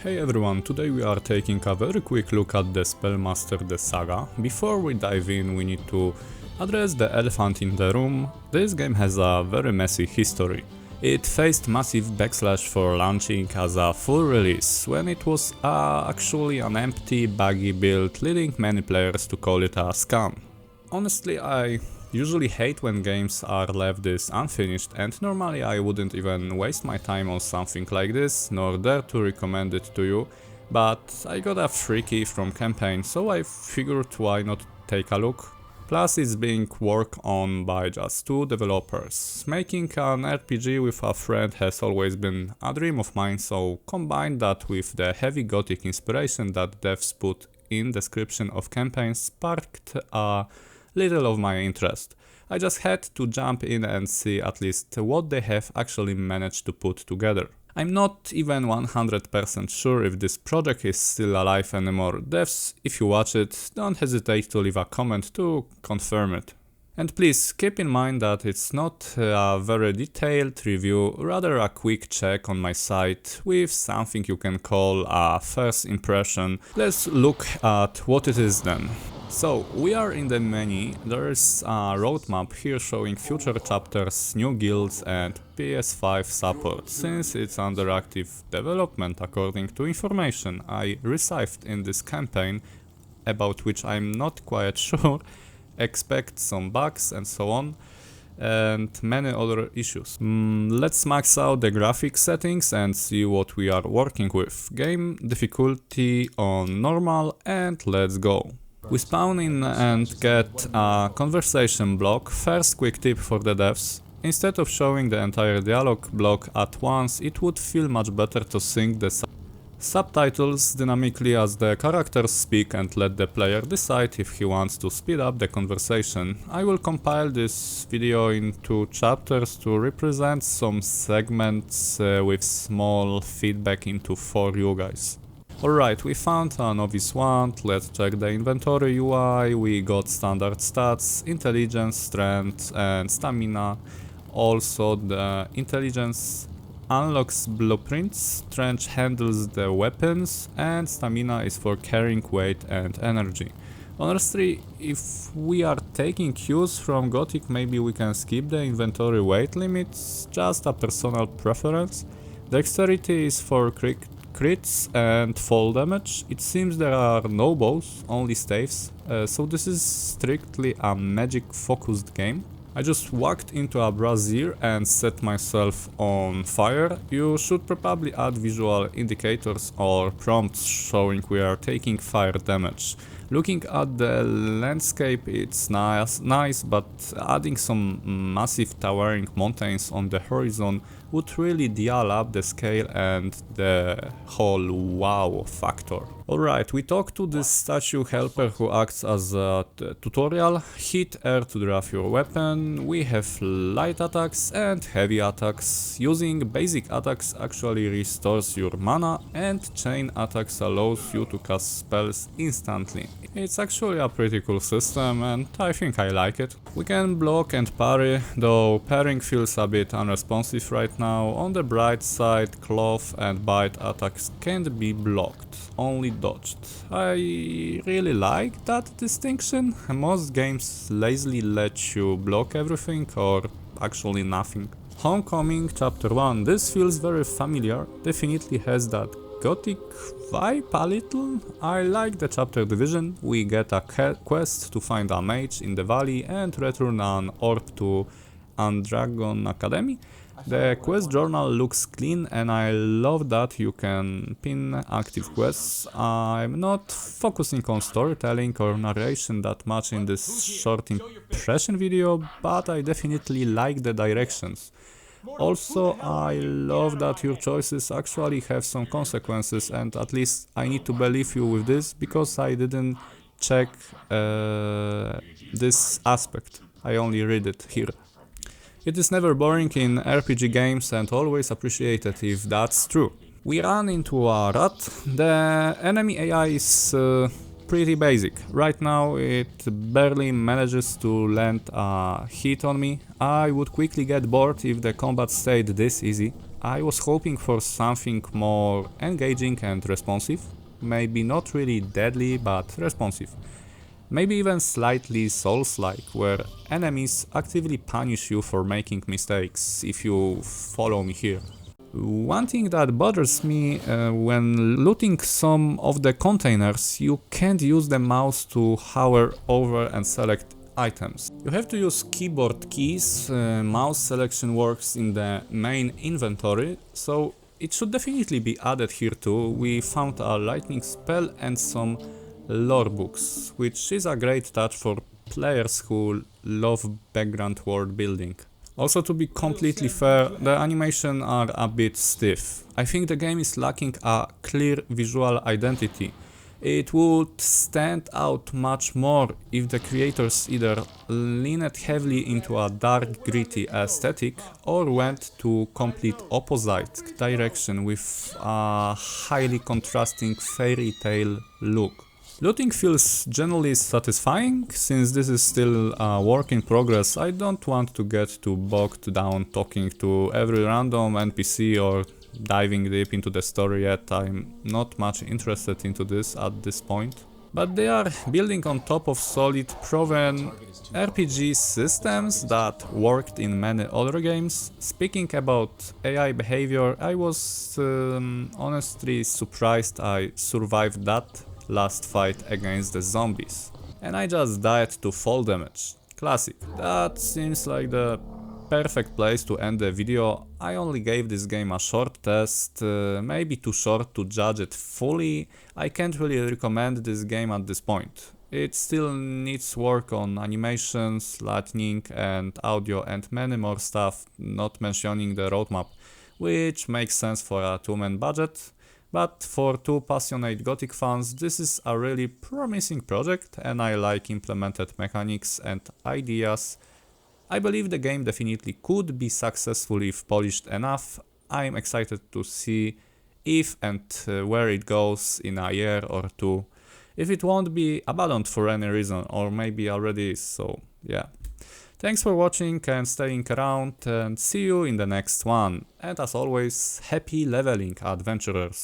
Hey everyone, today we are taking a very quick look at the SpellMaster The Saga. Before we dive in, we need to address the elephant in the room. This game has a very messy history. It faced massive backslash for launching as a full release, when it was actually an empty, buggy build, leading many players to call it a scam. Honestly, I usually hate when games are left this unfinished, and normally I wouldn't even waste my time on something like this, nor dare to recommend it to you, but I got a free key from campaign, so I figured why not take a look. Plus it's being worked on by just 2 developers. Making an RPG with a friend has always been a dream of mine, so combine that with the heavy gothic inspiration that devs put in description of campaigns sparked a little of my interest. I just had to jump in and see at least what they have actually managed to put together. I'm not even 100% sure if this project is still alive anymore. Devs, if you watch it, don't hesitate to leave a comment to confirm it. And please keep in mind that it's not a very detailed review, rather a quick check on my site with something you can call a first impression. Let's look at what it is then. So, we are in the menu. There's a roadmap here showing future chapters, new guilds and PS5 support, since it's under active development according to information I received in this campaign, about which I'm not quite sure. Expect some bugs and so on, and many other issues. Let's max out the graphic settings and see what we are working with. Game difficulty on normal and let's go. We spawn in and get a conversation block. First quick tip for the devs. Instead of showing the entire dialogue block at once, it would feel much better to sync the subtitles dynamically as the characters speak and let the player decide if he wants to speed up the conversation. I will compile this video into chapters to represent some segments with small feedback into for you guys. Alright, we found an obvious one. Let's check the inventory UI. We got standard stats, intelligence, strength and stamina. Also the intelligence unlocks blueprints, strength handles the weapons, and stamina is for carrying weight and energy. Honestly, if we are taking cues from Gothic, maybe we can skip the inventory weight limits, just a personal preference. Dexterity is for crits and fall damage. It seems there are no bows, only staves, so this is strictly a magic focused game. I just walked into a brazier and set myself on fire. You should probably add visual indicators or prompts showing we are taking fire damage. Looking at the landscape, it's nice, but adding some massive towering mountains on the horizon would really dial up the scale and the whole wow factor. Alright, we talked to this statue helper who acts as a tutorial. Hit R to draft your weapon. We have light attacks and heavy attacks. Using basic attacks actually restores your mana, and chain attacks allows you to cast spells instantly. It's actually a pretty cool system and I think I like it. We can block and parry, though parrying feels a bit unresponsive right now. On the bright side, claw and bite attacks can't be blocked, only dodged. I really like that distinction. Most games lazily let you block everything or actually nothing. Homecoming Chapter 1. This feels very familiar, definitely has that Gothic vibe a little. I like the chapter division. We get a quest to find a mage in the valley and return an orb to Andragon Academy. The quest journal looks clean and I love that you can pin active quests. I'm not focusing on storytelling or narration that much in this short impression video, but I definitely like the directions. Also, I love that your choices actually have some consequences, and at least I need to believe you with this because I didn't check this aspect. I only read it here. It is never boring in RPG games and always appreciated if that's true. We run into a rat. The enemy AI is pretty basic. Right now it barely manages to land a hit on me. I would quickly get bored if the combat stayed this easy. I was hoping for something more engaging and responsive. Maybe not really deadly, but responsive. Maybe even slightly Souls-like, where enemies actively punish you for making mistakes, if you follow me here. One thing that bothers me when looting some of the containers, you can't use the mouse to hover over and select items. You have to use keyboard keys, mouse selection works in the main inventory, so it should definitely be added here too. We found a lightning spell and some lore books, which is a great touch for players who love background world building. Also, to be completely fair, the animation are a bit stiff. I think the game is lacking a clear visual identity. It would stand out much more if the creators either leaned heavily into a dark, gritty aesthetic or went to complete opposite direction with a highly contrasting fairy tale look. Looting feels generally satisfying. Since this is still a work in progress, I don't want to get too bogged down talking to every random NPC or diving deep into the story yet. I'm not much interested into this at this point. But they are building on top of solid, proven RPG systems that worked in many other games. Speaking about AI behavior, I was honestly surprised I survived that last fight against the zombies. And I just died to fall damage. Classic. That seems like the perfect place to end the video. I only gave this game a short test, maybe too short to judge it fully. I can't really recommend this game at this point. It still needs work on animations, lightning and audio and many more stuff, not mentioning the roadmap, which makes sense for a 2-man budget. But for two passionate Gothic fans, this is a really promising project and I like implemented mechanics and ideas. I believe the game definitely could be successful if polished enough. I'm excited to see if and where it goes in a year or two. If it won't be abandoned for any reason, or maybe already is, so yeah. Thanks for watching and staying around, and see you in the next one. And as always, happy leveling, adventurers!